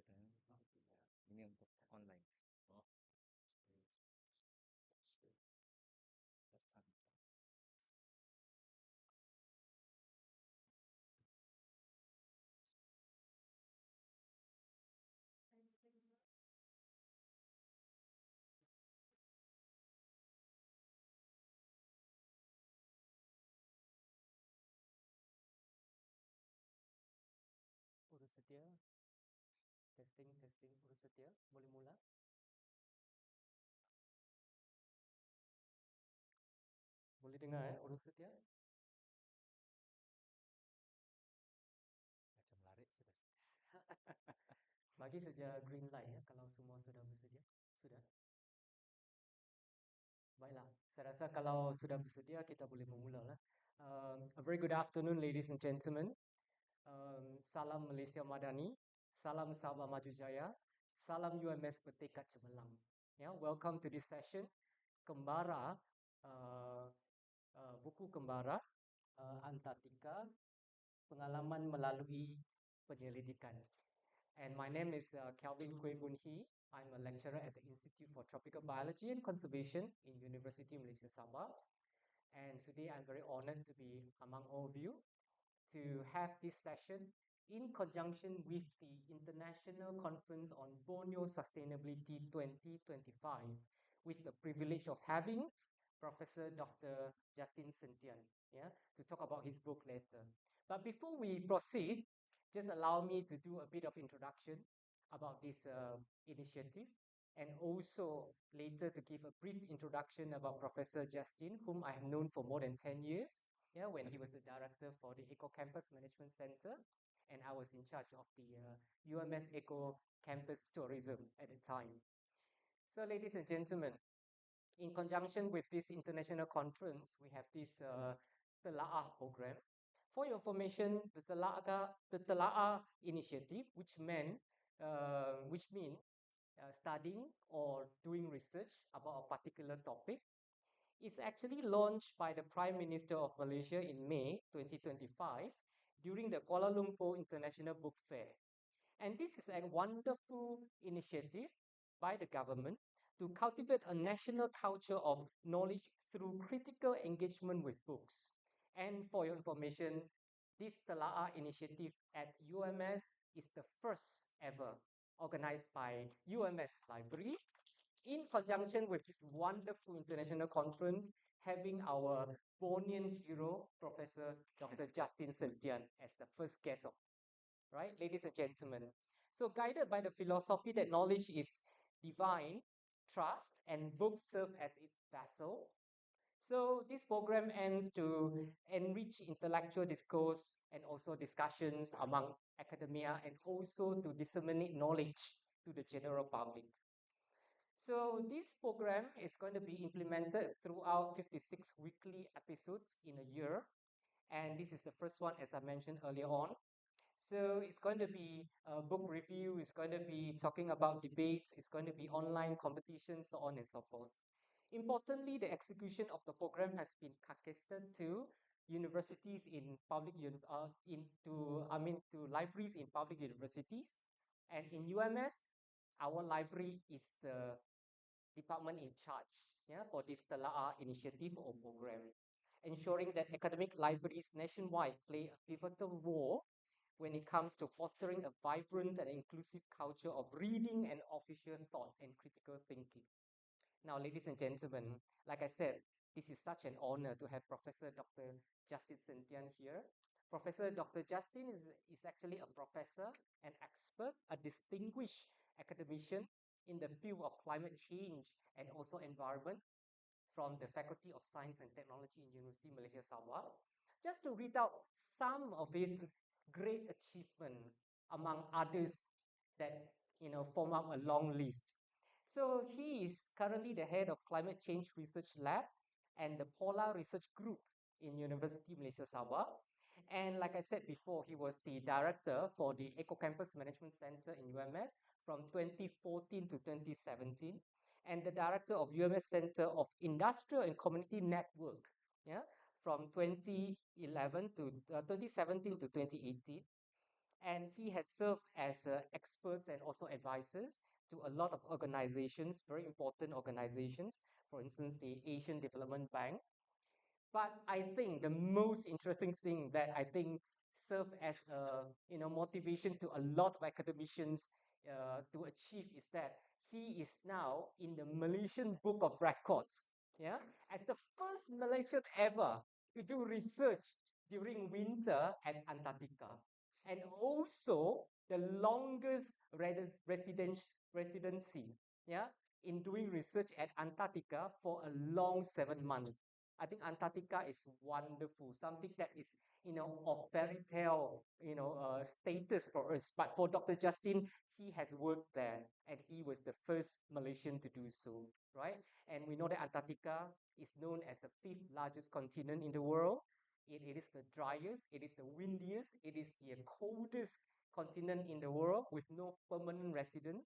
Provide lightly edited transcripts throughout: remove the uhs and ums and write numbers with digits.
kelihatan. Ini untuk online. Oh. Udah setia? Testing, testing. Udah setia? Boleh mula? Boleh dengar ya? Udah setia? Macam lari sudah. Bagi saja green light ya kalau semua sudah bersedia. Sudah? Baiklah, saya rasa kalau sudah bersedia kita boleh memulalah. A very good afternoon, ladies and gentlemen. Salam Malaysia Madani, salam Sabah Maju Jaya, salam UMS Bertekad Cemerlang. Welcome to this session, Kembara, uh, buku Kembara Antartika Pengalaman Melalui Penyelidikan. And my name is Kelvin Kue Bun Hee. I'm a lecturer at the Institute for Tropical Biology and Conservation in University of Malaysia Sabah. And today I'm very honored to be among all of you to have this session in conjunction with the International Conference on Borneo Sustainability 2025 with the privilege of having Professor Dr. Justin Sentian, to talk about his book later. But before we proceed, just allow me to do a bit of introduction about this initiative and also later to give a brief introduction about Professor Justin, whom I have known for more than 10 years, when he was the director for the Eco Campus Management Center, and I was in charge of the UMS Eco Campus Tourism at the time. So, ladies and gentlemen, in conjunction with this international conference, we have this telaah program. For your information, the telaah initiative, which mean studying or doing research about a particular topic, is actually launched by the Prime Minister of Malaysia in May 2025 during the Kuala Lumpur International Book Fair. And this is a wonderful initiative by the government to cultivate a national culture of knowledge through critical engagement with books. And for your information, this telaah initiative at UMS is the first ever organized by UMS Library in conjunction with this wonderful international conference, having our Bornean hero, Professor Dr. Justin Sentian, as the first guest of, right, ladies and gentlemen. So, guided by the philosophy that knowledge is divine, trust and books serve as its vessel. So, this program aims to enrich intellectual discourse and also discussions among academia and also to disseminate knowledge to the general public. So this program is going to be implemented throughout 56 weekly episodes in a year. And this is the first one, as I mentioned earlier on. So it's going to be a book review, it's going to be talking about debates, it's going to be online competitions, so on and so forth. Importantly, the execution of the program has been cascaded to universities in public, to libraries in public universities. And in UMS, our library is the department in charge, for this telaah initiative or program, ensuring that academic libraries nationwide play a pivotal role when it comes to fostering a vibrant and inclusive culture of reading and official thought and critical thinking. Now, ladies and gentlemen, like I said, this is such an honor to have Professor Dr. Justin Sentian here. Professor Dr. Justin is actually a professor, an expert, a distinguished academician in the field of climate change and also environment from the Faculty of Science and Technology in University of Malaysia Sabah. Just to read out some of his great achievements among others that form up a long list. So he is currently the head of Climate Change Research Lab and the Polar Research Group in University of Malaysia Sabah. And like I said before, he was the director for the Eco Campus Management Center in UMS from 2014 to 2017 and the director of UMS Center of Industrial and Community Network, from 2011 to 2017 to 2018. And he has served as experts and also advisors to a lot of organizations, very important organizations, for instance, the Asian Development Bank. But I think the most interesting thing that I think served as a motivation to a lot of academicians to achieve is that he is now in the Malaysian Book of Records, yeah, as the first Malaysian ever to do research during winter at Antarctica, and also the longest residency, yeah, in doing research at Antarctica for a long 7 months. I think Antarctica is wonderful, something that is, of fairy tale, status for us. But for Dr. Justin, he has worked there and he was the first Malaysian to do so, right? And we know that Antarctica is known as the fifth largest continent in the world. It is the driest, it is the windiest, it is the coldest continent in the world with no permanent residents.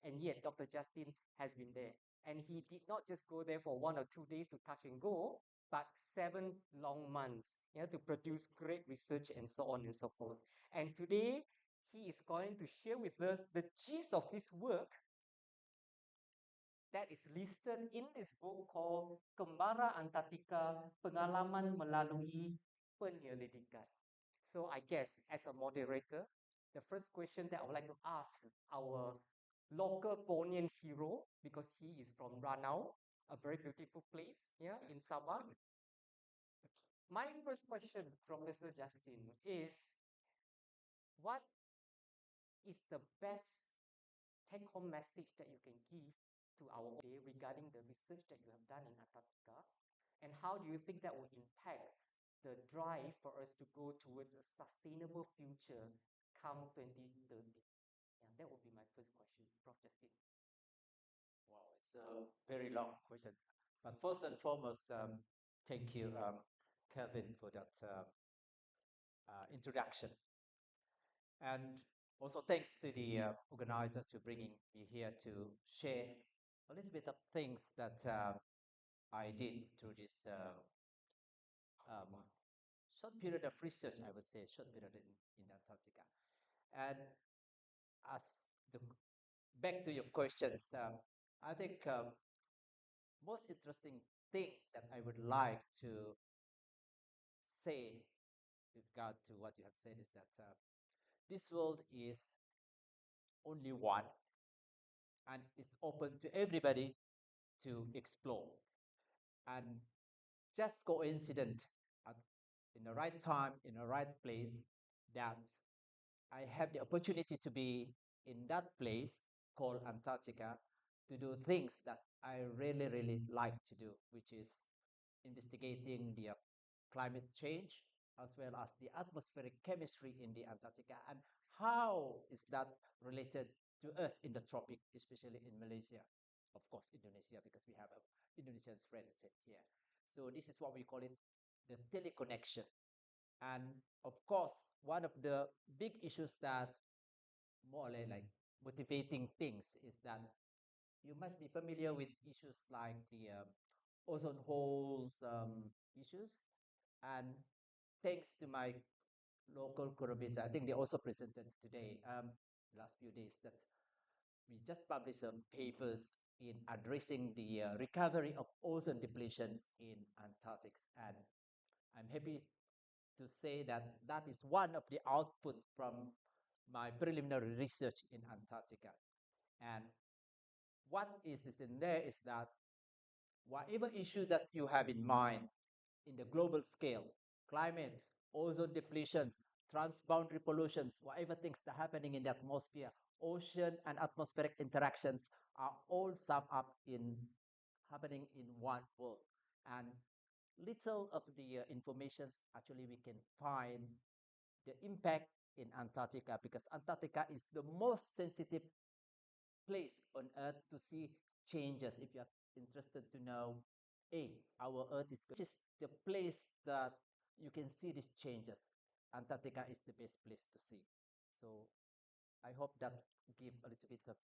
And yet, Dr. Justin has been there. And he did not just go there for 1 or 2 days to touch and go, but 7 long months, yeah, to produce great research and so on and so forth. And today, he is going to share with us the gist of his work that is listed in this book called Kembara Antartika Pengalaman Melalui Penyelidikan. So I guess as a moderator, the first question that I would like to ask our local Bornean hero, because he is from Ranau, a very beautiful place, yeah, in Sabah. My first question, Professor Justin, is what is the best take-home message that you can give to our day regarding the research that you have done in Antarctica? And how do you think that will impact the drive for us to go towards a sustainable future come 2030? Yeah, that would be my first question, Prof. Justin. Wow, it's a very long question. But first and foremost, thank you, Kevin, for that introduction. And also thanks to the organizer to bringing me here to share a little bit of things that I did through this um, short period of research, I would say, short period in Antarctica. And as the, back to your questions, I think most interesting thing that I would like to say with regard to what you have said is that this world is only one and is open to everybody to explore. And just coincident at, in the right time, in the right place, that I have the opportunity to be in that place called Antarctica to do things that I really, really like to do, which is investigating the climate change as well as the atmospheric chemistry in the Antarctica and how is that related to us in the tropic, especially in Malaysia, of course Indonesia, because we have Indonesian friends here. So this is what we call it, the teleconnection. And of course, one of the big issues that more or less like motivating things is that you must be familiar with issues like the ozone holes issues. And thanks to my local correspondent, I think they also presented today, last few days, that we just published some papers in addressing the recovery of ozone depletions in Antarctica. And I'm happy to say that that is one of the output from my preliminary research in Antarctica. And what is in there is that whatever issue that you have in mind in the global scale, climate, ozone depletions, transboundary pollutions, whatever things that are happening in the atmosphere, ocean and atmospheric interactions are all summed up in happening in one world. And little of the informations actually we can find the impact in Antarctica because Antarctica is the most sensitive place on Earth to see changes. If you are interested to know, hey, our Earth is which is the place that you can see these changes. Antarctica is the best place to see. So I hope that give a little bit of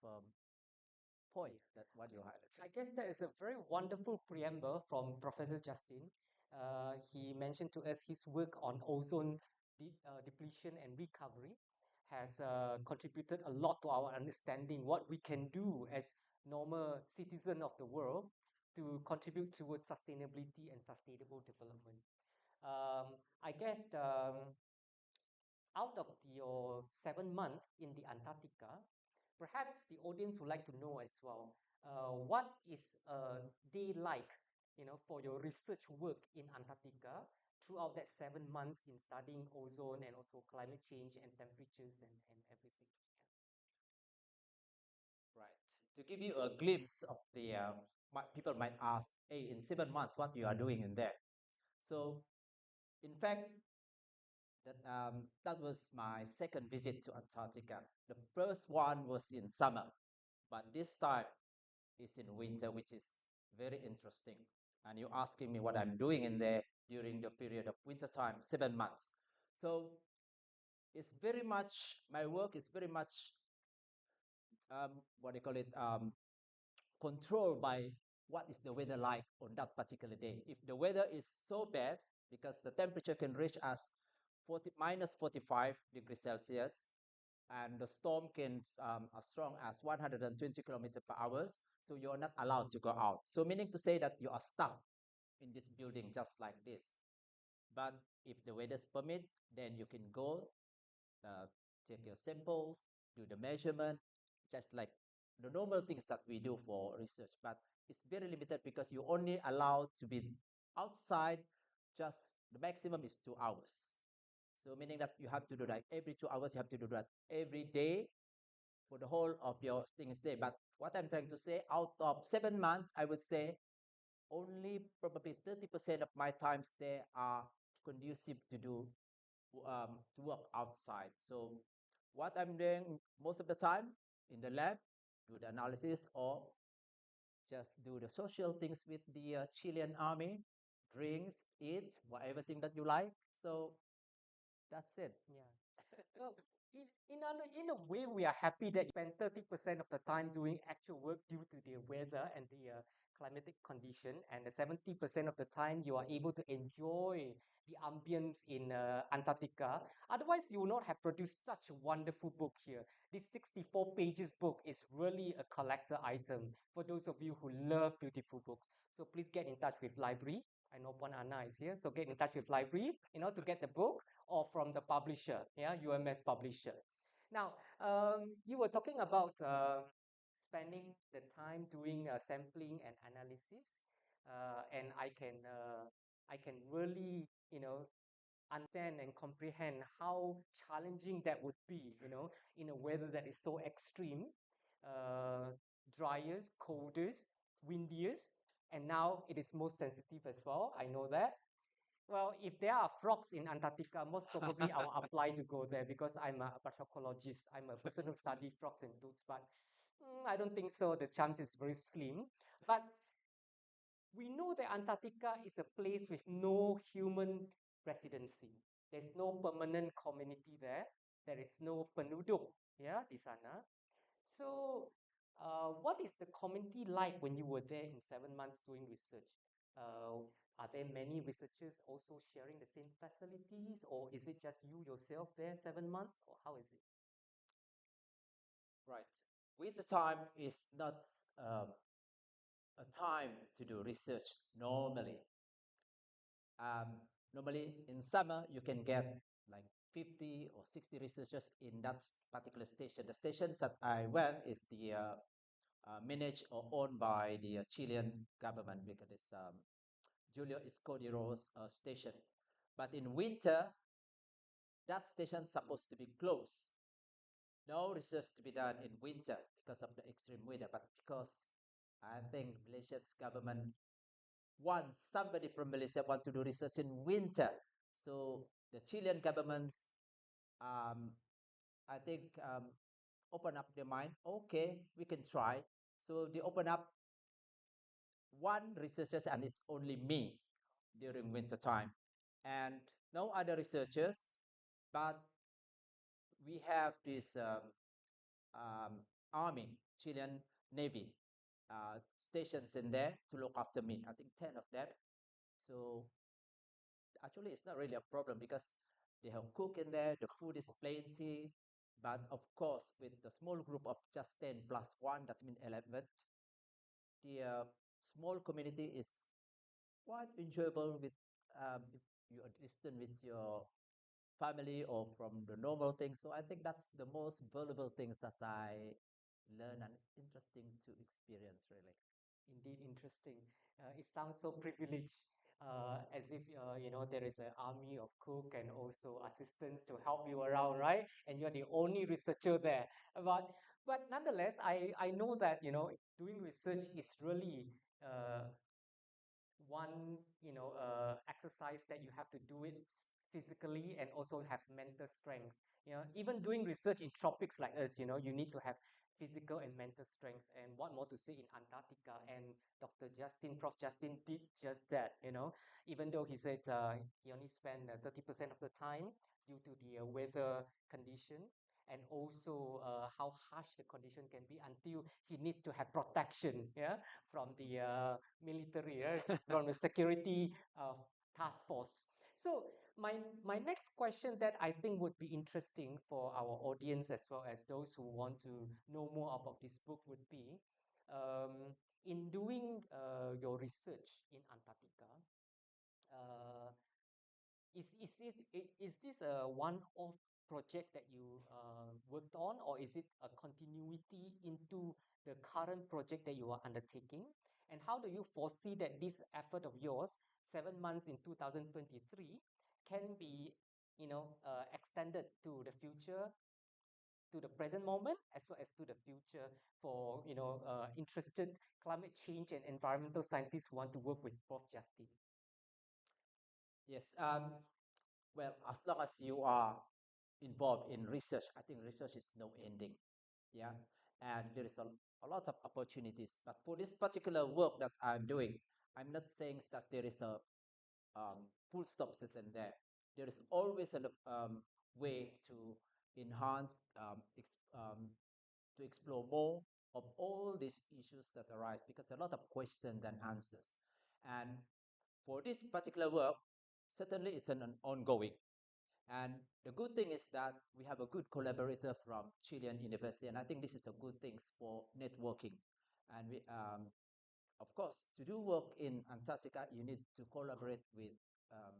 point that what you highlighted. I guess that is a very wonderful preamble from Professor Justin. He mentioned to us his work on ozone depletion and recovery. has contributed a lot to our understanding what we can do as normal citizen of the world to contribute towards sustainability and sustainable development. I guess out of your 7 months in the Antarctica, perhaps the audience would like to know as well, what is a day like, for your research work in Antarctica throughout that 7 months in studying ozone and also climate change and temperatures and everything. Right. To give you a glimpse of the, people might ask, hey, in 7 months, what you are doing in there? So, in fact, that was my second visit to Antarctica. The first one was in summer, but this time is in winter, which is very interesting. And you're asking me what I'm doing in there during the period of winter time, 7 months. So it's very much, my work is very much, what do you call it, controlled by what is the weather like on that particular day. If the weather is so bad, because the temperature can reach us 45 degrees Celsius, and the storm can as strong as 120 kilometers per hour, so you're not allowed to go out. So meaning to say that you are stuck in this building just like this. But if the weather permits, then you can go, uh, take your samples, do the measurement, just like the normal things that we do for research. But it's very limited because you only allowed to be outside, just the maximum is 2 hours. So meaning that you have to do that every 2 hours, you have to do that every day for the whole of your things day. But what I'm trying to say, out of 7 months, I would say only probably 30% of my times there are conducive to do to work outside. So what I'm doing most of the time in the lab, do the analysis or just do the social things with the Chilean army, drinks, eat, whatever thing that you like. So that's it. Yeah. Well, in a way, we are happy that you spend 30% of the time doing actual work due to the weather and the climatic condition, and the 70% of the time you are able to enjoy the ambience in Antarctica. Otherwise, you would not have produced such a wonderful book here. This 64 pages book is really a collector item for those of you who love beautiful books. So please get in touch with library. I know Puan Anna is here, so get in touch with library, to get the book, or from the publisher, yeah, UMS publisher. Now, you were talking about spending the time doing sampling and analysis, and I can really, understand and comprehend how challenging that would be, in a weather that is so extreme, uh, driest, coldest, windiest, and now it is most sensitive as well. I know that. Well, if there are frogs in Antarctica, most probably I will apply to go there because I'm a parapsychologist. I'm a person who study frogs and toads, but I don't think so. The chance is very slim. But we know that Antarctica is a place with no human residency. There's no permanent community there. There is no penduduk, yeah, di sana. So, what is the community like when you were there in 7 months doing research? Are there many researchers also sharing the same facilities, or is it just you yourself there 7 months, or how is it? Right. Winter time is not a time to do research normally. Normally in summer, you can get like 50 or 60 researchers in that particular station. The stations that I went is the managed or owned by the Chilean government because it's Julio Escuderi's station. But in winter, that station's supposed to be closed. No research to be done in winter because of the extreme weather, but because I think Malaysia's government wants somebody from Malaysia want to do research in winter. So the Chilean governments, um, I think, open up their mind. Okay, we can try. So they open up one researchers, and it's only me during winter time, and no other researchers. But we have this army, Chilean Navy, stations in there to look after me. I think 10 of them. So actually, it's not really a problem because they have cook in there. The food is plenty. But of course, with the small group of just 10 plus 1, that means 11, the small community is quite enjoyable with if you are distant with your family or from the normal things. So I think that's the most valuable things that I learn and interesting to experience, really. Indeed, interesting. It sounds so privileged, as if there is an army of cook and also assistants to help you around, right? And you're the only researcher there. But but nonetheless, I know that doing research is really uh, one exercise that you have to do it physically and also have mental strength. Even doing research in tropics like us, you need to have physical and mental strength. And what more to say in Antarctica? And Dr. Justin, Prof. Justin did just that. Even though he said he only spent 30% of the time due to the weather condition, and also how harsh the condition can be until he needs to have protection, yeah, from the military, right? From the security task force. So my next question that I think would be interesting for our audience as well as those who want to know more about this book would be, in doing your research in Antarctica, uh, is this a one-off project that you worked on, or is it a continuity into the current project that you are undertaking? And how do you foresee that this effort of yours, 7 months in 2023, can be, extended to the future, to the present moment, as well as to the future for, interested climate change and environmental scientists who want to work with Prof. Justin? Yes. Well, as long as you are involved in research, I think research is no ending. Yeah. And there is a lot of opportunities. But for this particular work that I'm doing, I'm not saying that there is a full stop system there. There is always a way to enhance, to explore more of all these issues that arise because there are a lot of questions and answers. And for this particular work, certainly it's an ongoing. And the good thing is that we have a good collaborator from Chilean University, and I think this is a good thing for networking. And we, of course, to do work in Antarctica, you need to collaborate with um,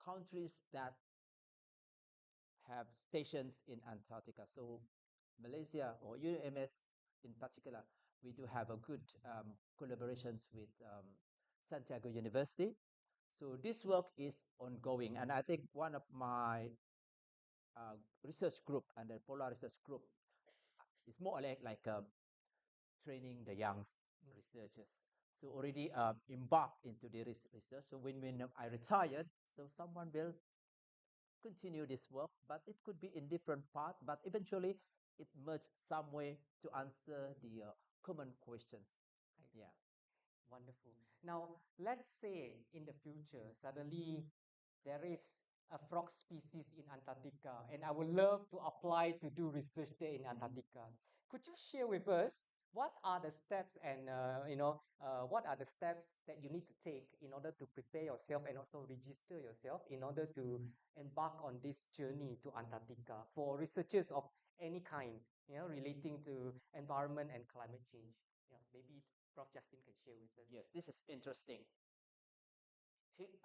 countries that have stations in Antarctica. So Malaysia or UMS in particular, we do have a good collaborations with Santiago University. So this work is ongoing, and I think one of my research group and the polar research group is more or less like training the young researchers. So already embarked into the research. So when I retired, so someone will continue this work, but it could be in different part, but eventually it merged some way to answer the common questions. I Yeah. see. Wonderful. Now, let's say in the future, suddenly there is a frog species in Antarctica, and I would love to apply to do research there in Antarctica. Could you share with us what are the steps and what are the steps that you need to take in order to prepare yourself and also register yourself in order to embark on this journey to Antarctica for researchers of any kind, relating to environment and climate change? Maybe Prof. Justin can share with us. Yes, this is interesting.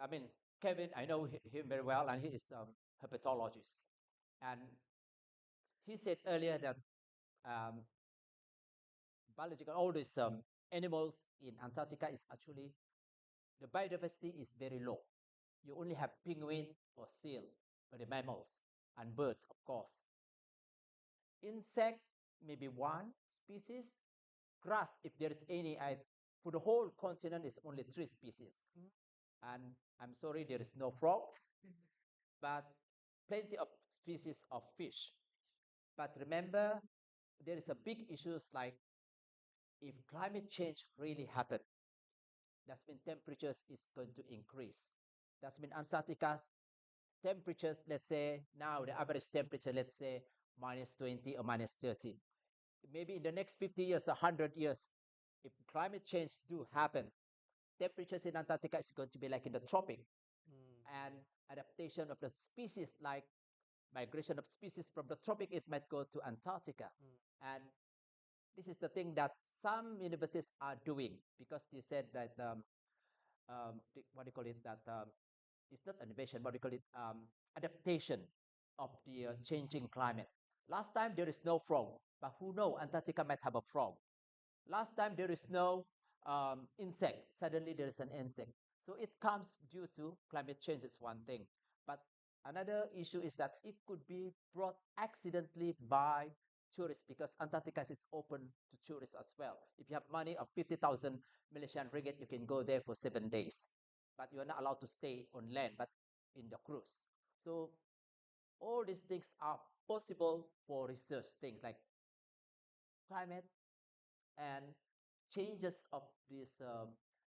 I mean, Kevin, I know him very well, and he is a herpetologist. And he said earlier that um, biological, all these animals in Antarctica is actually, the biodiversity is very low. You only have penguin or seal, or the mammals, and birds, of course. Insect, maybe one species. Grass, if there is any, for the whole continent is only 3 species. And I'm sorry, there is no frog, but plenty of species of fish. But remember, there is a big issues like if climate change really happen, that's mean temperatures is going to increase. That's mean Antarctica's temperatures, let's say now the average temperature, let's say minus 20 or minus 30. Maybe in the next 50 years, 100 years, if climate change do happen, temperatures in Antarctica is going to be like in the tropic, Mm. and adaptation of the species like migration of species from the tropic, it might go to Antarctica. And this is the thing that some universities are doing, because they said that what do you call it, that it's not innovation, what do you call it, adaptation of the changing climate. Last time there is no frog, but who know, Antarctica might have a frog. Last time there is no insect, suddenly there is an insect. So it comes due to climate change is one thing. But another issue is that it could be brought accidentally by tourists, because Antarctica is open to tourists as well. If you have money of 50,000 Malaysian ringgit, you can go there for 7 days. But you are not allowed to stay on land, but in the cruise. So all these things are possible for research things like climate and changes of this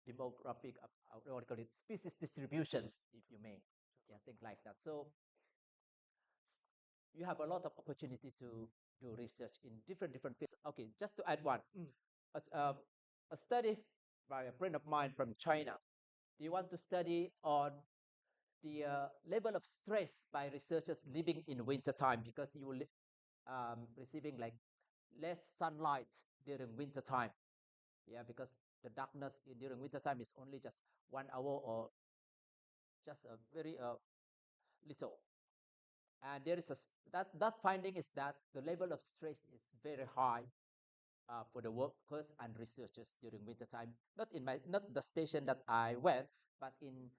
demographic, what do you call it, species distributions, if you may. Yeah, things like that. So you have a lot of opportunity to do research in different fields. Okay, just to add one, a study by a friend of mine from China. They want to study on the level of stress by researchers living in winter time, because you will receiving like less sunlight during winter time. Yeah, because the darkness during winter time is only just 1 hour or just a very little. And there is that finding is that the level of stress is very high for the workers and researchers during winter time. Not the station that I went, but in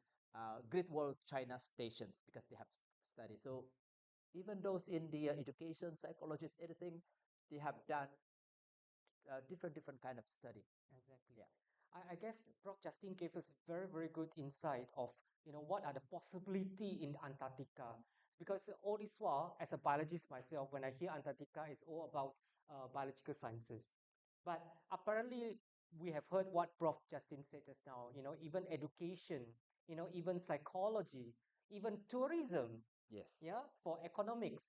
Great Wall China stations, because they have studies. So even those in the education, psychologists, anything, they have done different kind of study. Exactly. Yeah. I guess Prof. Justin gave us very good insight of what are the possibility in Antarctica. Because all this while, as a biologist myself, when I hear Antarctica, it's all about biological sciences. But apparently, we have heard what Prof. Justin said just now. Even education, even psychology, even tourism. Yes. Yeah, for economics,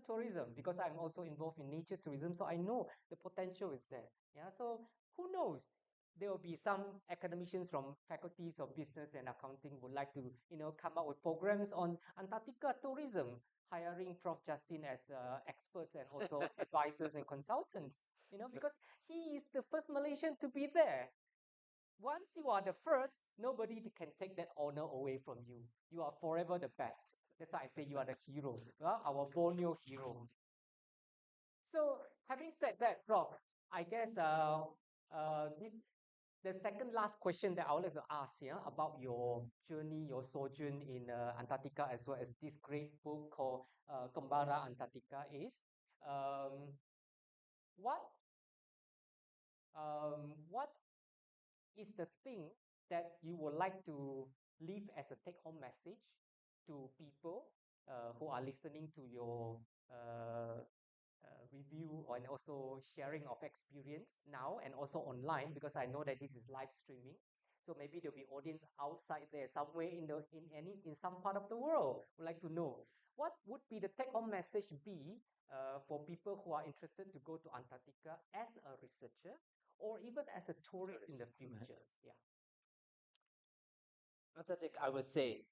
tourism, because I'm also involved in nature tourism, so I know the potential is there. Yeah, so who knows? There will be some academicians from faculties of business and accounting would like to, come up with programs on Antarctica tourism, hiring Prof. Justin as experts and also advisors and consultants, because he is the first Malaysian to be there. Once you are the first, nobody can take that honor away from you. You are forever the best. That's why I say you are the hero, our Borneo hero. So, having said that, Prof, I guess the second last question that I would like to ask, about your journey, your sojourn in Antarctica, as well as this great book called Kembara Antartika, is um, what what is the thing that you would like to leave as a take-home message to people who are listening to your review and also sharing of experience now and also online, because I know that this is live streaming. So maybe there'll be audience outside there somewhere in some part of the world would like to know what would be the take-home message be for people who are interested to go to Antarctica as a researcher or even as a tourist in the future. Yeah. Antarctica, I would say,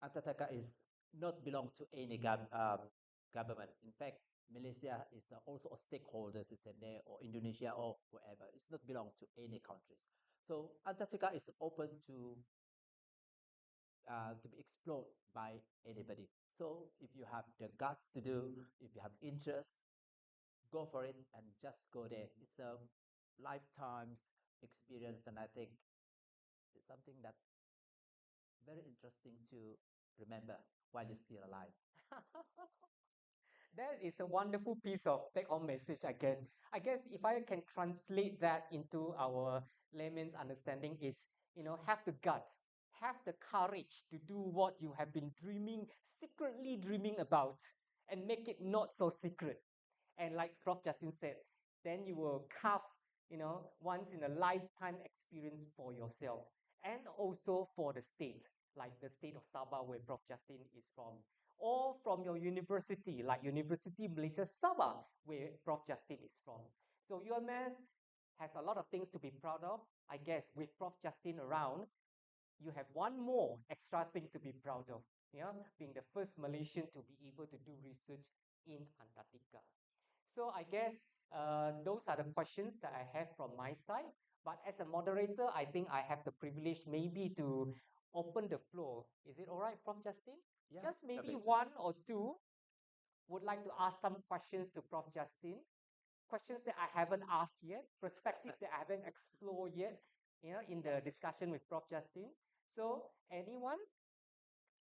Antarctica is not belong to any government. In fact, Malaysia is also a stakeholder, is in there, or Indonesia or wherever. It's not belong to any countries. So Antarctica is open to be explored by anybody. So if you have the guts to do, if you have interest, go for it and just go there. It's a lifetime's experience, and I think it's something that very interesting to remember while you're still alive. That is a wonderful piece of take-home message, I guess. I guess if I can translate that into our layman's understanding is, have the guts, have the courage to do what you have been secretly dreaming about, and make it not so secret. And like Prof. Justin said, then you will carve, once in a lifetime experience for yourself and also for the state, like the state of Sabah where Prof. Justin is from, or from your university, like University Malaysia Sabah, where Prof. Justin is from. So UMS has a lot of things to be proud of. I guess with Prof. Justin around, you have one more extra thing to be proud of, yeah, being the first Malaysian to be able to do research in Antarctica. So I guess those are the questions that I have from my side. But as a moderator, I think I have the privilege maybe to open the floor. Is it all right, Prof. Justin? Yeah, Just maybe perfect. one or two would like to ask some questions to Prof. Justin. Questions that I haven't asked yet, perspectives that I haven't explored yet, in the discussion with Prof. Justin. So anyone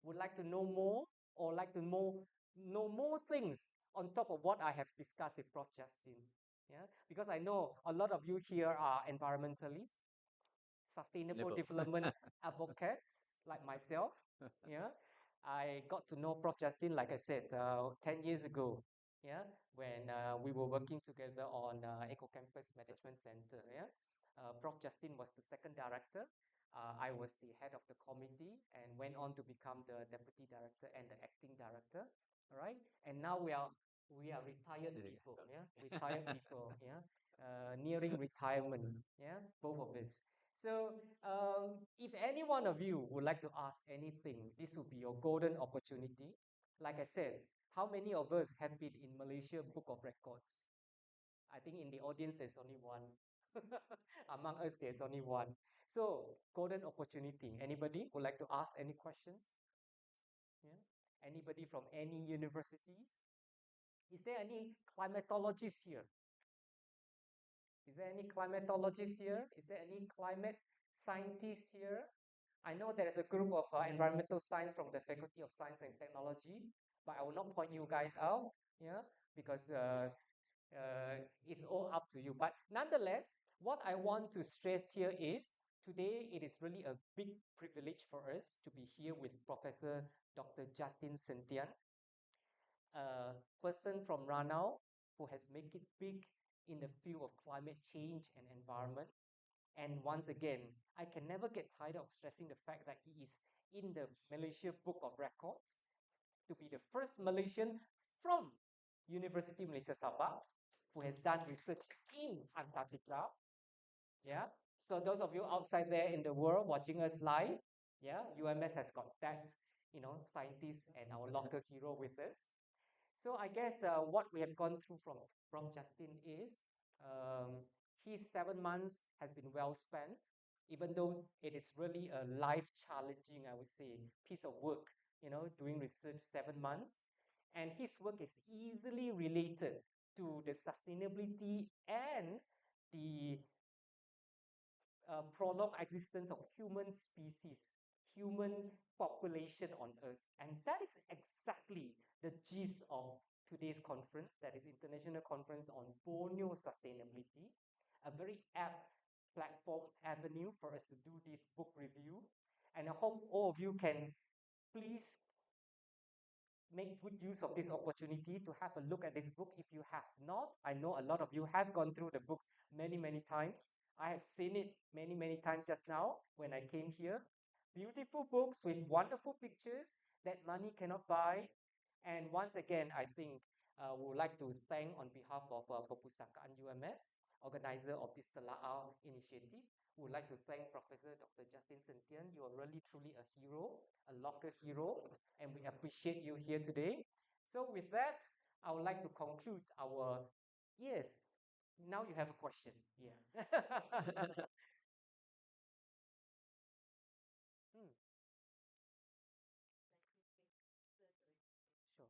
would like to know more or like to know more things on top of what I have discussed with Prof. Justin? Yeah, because I know a lot of you here are environmentalists, sustainable Label. development advocates like myself. Yeah, I got to know Prof. Justin, like I said, 10 years ago. Yeah, when we were working together on Eco Campus Management Center. Yeah, Prof. Justin was the second director. I was the head of the committee and went on to become the deputy director and the acting director. All right, and now we are retired people. Yeah, retired people. Yeah, nearing retirement. Yeah, both of us. So, if any one of you would like to ask anything, this would be your golden opportunity. Like I said, how many of us have been in Malaysia Book of Records? I think in the audience there's only one. Among us, there's only one. So, golden opportunity. Anybody would like to ask any questions? Yeah. Anybody from any universities? Is there any climatologists here? Is there any climatologists here? Is there any climate scientists here? I know there is a group of environmental science from the Faculty of Science and Technology, but I will not point you guys out, yeah, because it's all up to you. But nonetheless, what I want to stress here is today it is really a big privilege for us to be here with Professor Dr. Justin Sentian, a person from Ranau who has made it big in the field of climate change and environment. And once again, I can never get tired of stressing the fact that he is in the Malaysia Book of Records to be the first Malaysian from University Malaysia Sabah who has done research in Antarctica. Yeah. So those of you outside there in the world watching us live, yeah, UMS has got that, scientist and our local hero with us. So I guess what we have gone through from Justin is his 7 months has been well spent, even though it is really a life challenging, I would say, piece of work, doing research 7 months. And his work is easily related to the sustainability and the prolonged existence of human species, human population on Earth. And that is exactly the gist of today's conference, that is International Conference on Borneo Sustainability, a very apt platform avenue for us to do this book review. And I hope all of you can please make good use of this opportunity to have a look at this book if you have not. I know a lot of you have gone through the books many, many times. I have seen it many, many times just now when I came here. Beautiful books with wonderful pictures that money cannot buy. And once again, I think we would like to thank on behalf of Perpustakaan UMS, organizer of this telaah initiative. We would like to thank Professor Dr. Justin Sentian. You are really truly a hero, a local hero, and we appreciate you here today. So with that, I would like to conclude our, yes, now you have a question. Yeah. Hmm, sure.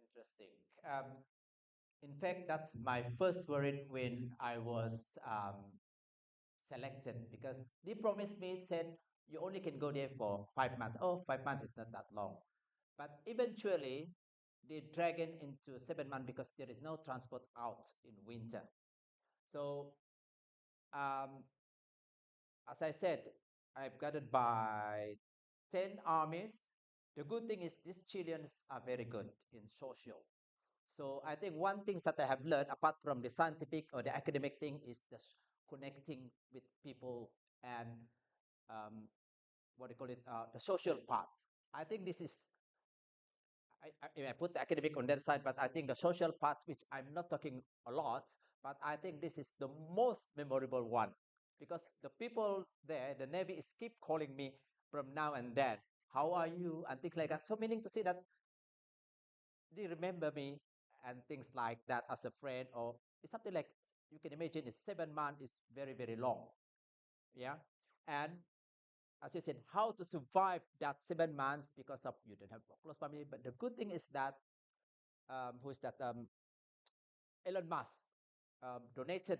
Interesting. In fact, that's my first worry when I was selected because they promised me, said you only can go there for 5 months. Oh, 5 months is not that long. But eventually, they drag it into 7 months because there is no transport out in winter. So, um, as I said, I've gathered by 10 armies. The good thing is these Chileans are very good in social. So I think one thing that I have learned, apart from the scientific or the academic thing, is the connecting with people and um, what do you call it, the social part. I think this is I put the academic on that side, but I think the social parts, which I'm not talking a lot, but I think this is the most memorable one because the people there, the Navy, is keep calling me from now and then. How are you? And things like that. So meaning to say that they remember me and things like that as a friend, or it's something like you can imagine. It's 7 months is very very long, yeah. And as you said, how to survive that 7 months because of you don't have close family. But the good thing is that who is that? Elon Musk donated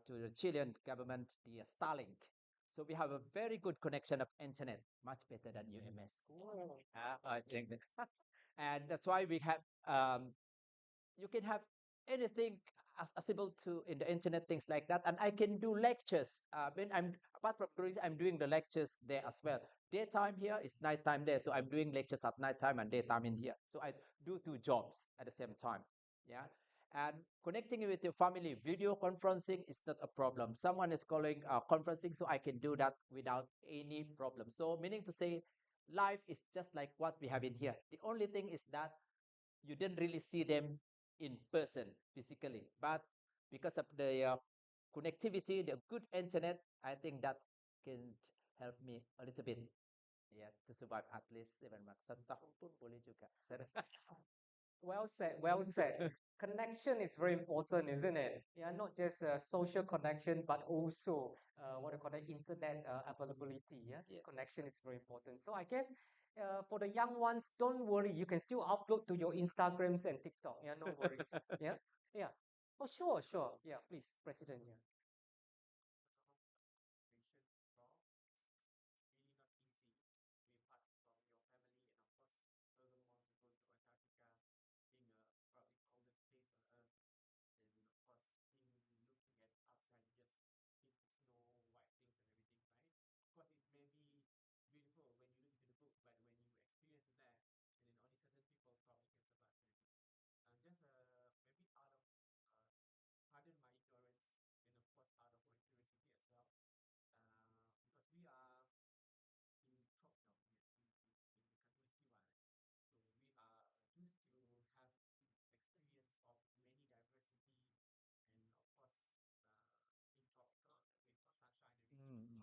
to the Chilean government the Starlink. So we have a very good connection of internet, much better than UMS. I think that. And that's why we have you can have anything accessible to in the internet, things like that. And I can do lectures. When I'm apart from doing, I'm doing the lectures there as well. Daytime here is nighttime there, so I'm doing lectures at nighttime and daytime in here. So I do two jobs at the same time. Yeah. And connecting with your family, video conferencing is not a problem. Someone is calling conferencing, so I can do that without any problem. So meaning to say, life is just like what we have in here. The only thing is that you didn't really see them in person physically, but because of the connectivity, the good internet, I think that can help me a little bit, yeah, to survive at least 7 months. 1 tahun pun boleh juga. Well said, well said. Connection is very important, isn't it? Yeah, not just social connection, but also what I call it, internet availability. Yeah, Yes. connection is very important. So I guess for the young ones, don't worry. You can still upload to your Instagrams and TikTok. Yeah, no worries. Yeah, yeah. Oh, sure, sure. Yeah, please, President. Yeah. Mm.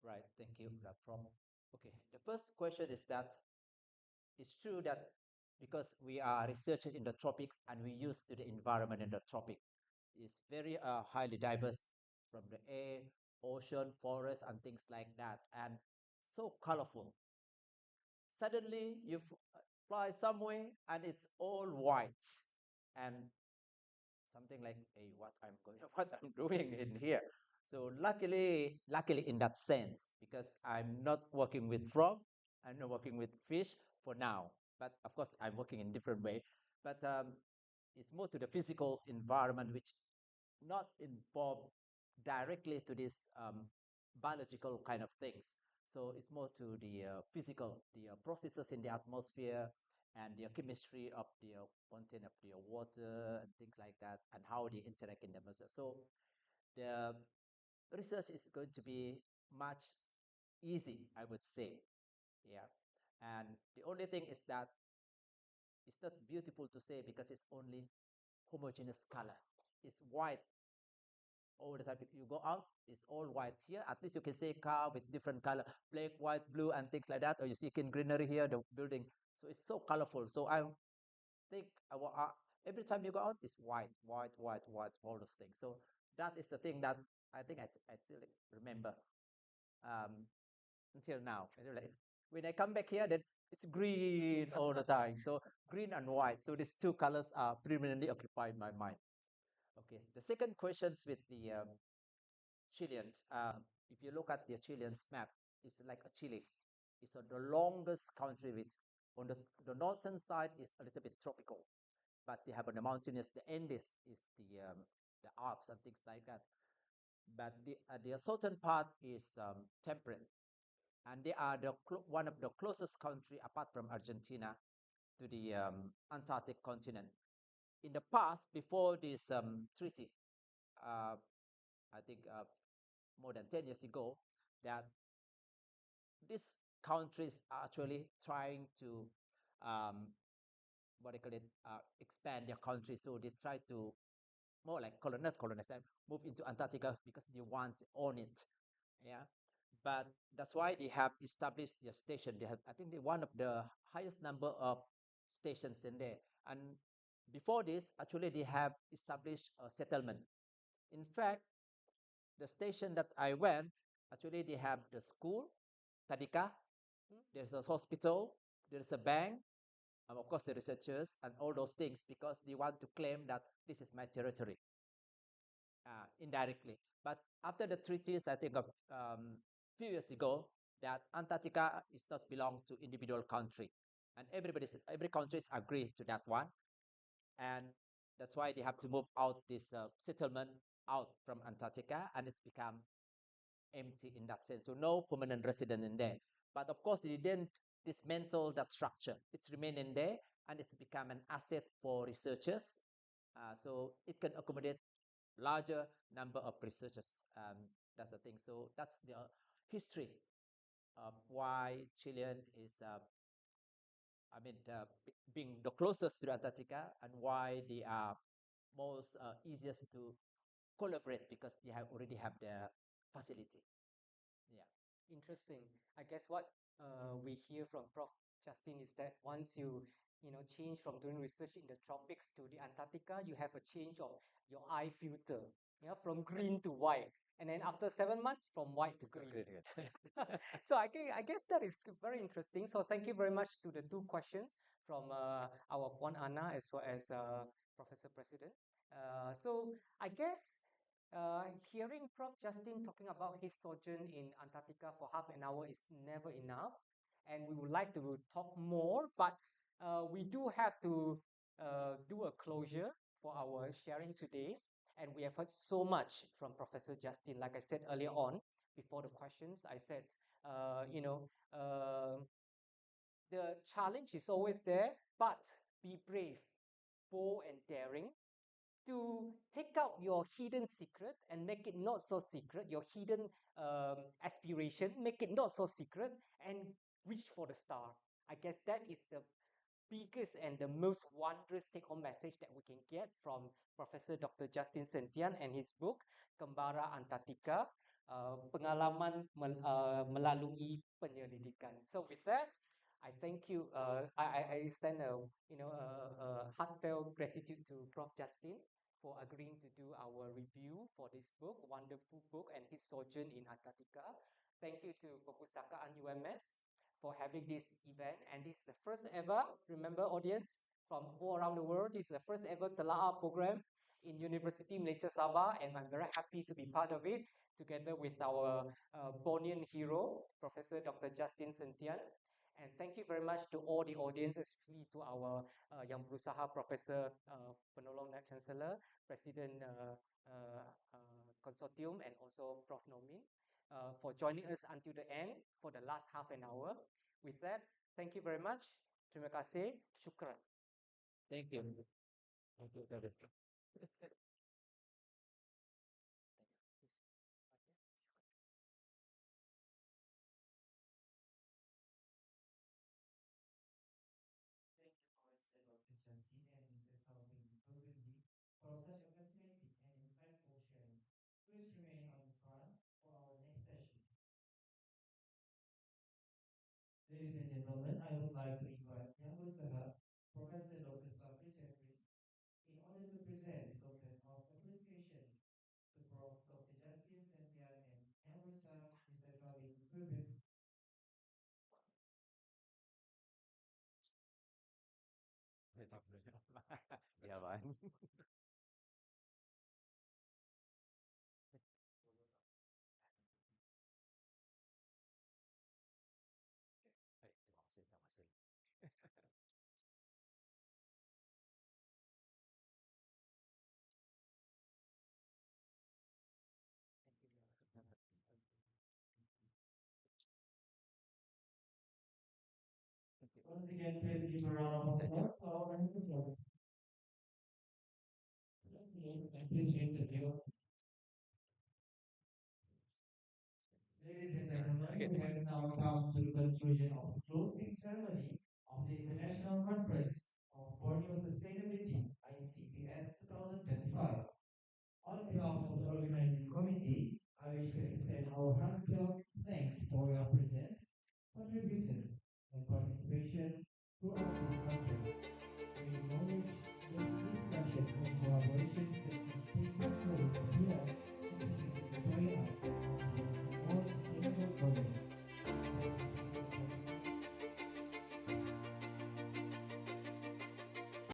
Right. Thank you, Prof. Okay. The first question is that it's true that because we are researchers in the tropics and we used to the environment in the tropic, is very highly diverse from the air, ocean, forest, and things like that, and so colorful. Suddenly, you fly somewhere and it's all white, and something like, hey, what I'm going, what I'm doing in here. So luckily in that sense, because I'm not working with frog, I'm not working with fish for now. But of course, I'm working in different way. But it's more to the physical environment, which not involved directly to this biological kind of things. So it's more to the physical, the processes in the atmosphere and the chemistry of the content of the water and things like that, and how they interact in the atmosphere. So the research is going to be much easy, I would say. Yeah. And the only thing is that it's not beautiful to say because it's only homogeneous color. It's white all the time. If you go out, it's all white. Here, at least you can see car with different color, black, white, blue, and things like that. Or you see in greenery here, the building. So it's so colorful. So I think every time you go out, it's white, white, white, white, all those things. So that is the thing that I think I still remember um, until now. When I come back here, then it's green all the time. So green and white. So these two colors are predominantly occupying my mind. Okay. The second questions with the Chileans. If you look at the Chileans map, it's like a Chile. It's the longest country with on the northern side is a little bit tropical, but they have on the mountainous. The Andes is the Alps and things like that. But the southern part is temperate, and they are one of the closest country apart from Argentina to the Antarctic continent. In the past, before this treaty, uh, I think more than 10 years ago, that these countries are actually trying to um, what they call it expand their country. So they try to more like not colonize and move into Antarctica because they want to own it. Yeah, but that's why they have established their station. They have, I think, they one of the highest number of stations in there. And before this, actually, they have established a settlement. In fact, the station that I went, actually, they have the school, Tadika. There's a hospital. There's a bank. Of course, the researchers and all those things because they want to claim that this is my territory indirectly. But after the treaties, I think of few years ago, that Antarctica is not belong to individual country, and every countries agree to that one, and that's why they have to move out this settlement out from Antarctica, and it's become empty in that sense. So no permanent resident in there. But of course, they didn't dismantle that structure. It's remained in there, and it's become an asset for researchers. So it can accommodate larger number of researchers. That's the thing. So that's the history of why Chilean is, being the closest to Antarctica and why they are most easiest to collaborate because they have already have the facility. Yeah. Interesting. I guess what we hear from Prof. Justin is that once you change from doing research in the tropics to the Antarctica, you have a change of your eye filter, yeah, from green to white, and then after 7 months, from white to green. Great, great. So I guess that is very interesting. So thank you very much to the two questions from our Puan Anna as well as Professor President. So I guess hearing Prof. Justin talking about his sojourn in Antarctica for half an hour is never enough, and we would like to talk more, but we do have to do a closure for our sharing today. And we have heard so much from Professor Justin. Like I said earlier on, before the questions, I said, you know, the challenge is always there, but be brave, bold, and daring to take out your hidden secret and make it not so secret, your hidden aspiration, make it not so secret, and reach for the star. I guess that is the biggest and the most wondrous take-home message that we can get from Professor Dr. Justin Sentian and his book Kembara Antartika Pengalaman Melalui Penyelidikan. So with that, I thank you. I send a heartfelt gratitude to Prof. Justin for agreeing to do our review for this book, wonderful book, and his sojourn in Antarctica. Thank you to Perpustakaan UMS for having this event. And this is the first ever, remember audience, from all around the world, this is the first ever telaah program in University Malaysia Sabah. And I'm very happy to be part of it together with our Bornean hero, Professor Dr. Justin Sentian. And thank you very much to all the audience, especially to our Yang Berusaha Professor Penolong Naib Chancellor, President Consortium, and also Prof. Nomin for joining us until the end for the last half an hour. With that, thank you very much. Terima kasih. Shukran. Thank you. Thank you, David. Thank you, Professor Dr. Chantin and Mr. Calvin Burgundy, for such a fascinating and insightful sharing. Please remain on the front for our next session. Ladies and gentlemen, I would like to invite Yang Berusaha, Professor Dr. Sabri Jeffrey, in order to present the token of appreciation to Prof. Dr. Justin Sentian and Yang Berusaha, Mr. Calvin Burgundy. time. Once again, please give a round of applause to our presenters. Please interview. Ladies and gentlemen, we have now come to the conclusion of the closing ceremony of the International Conference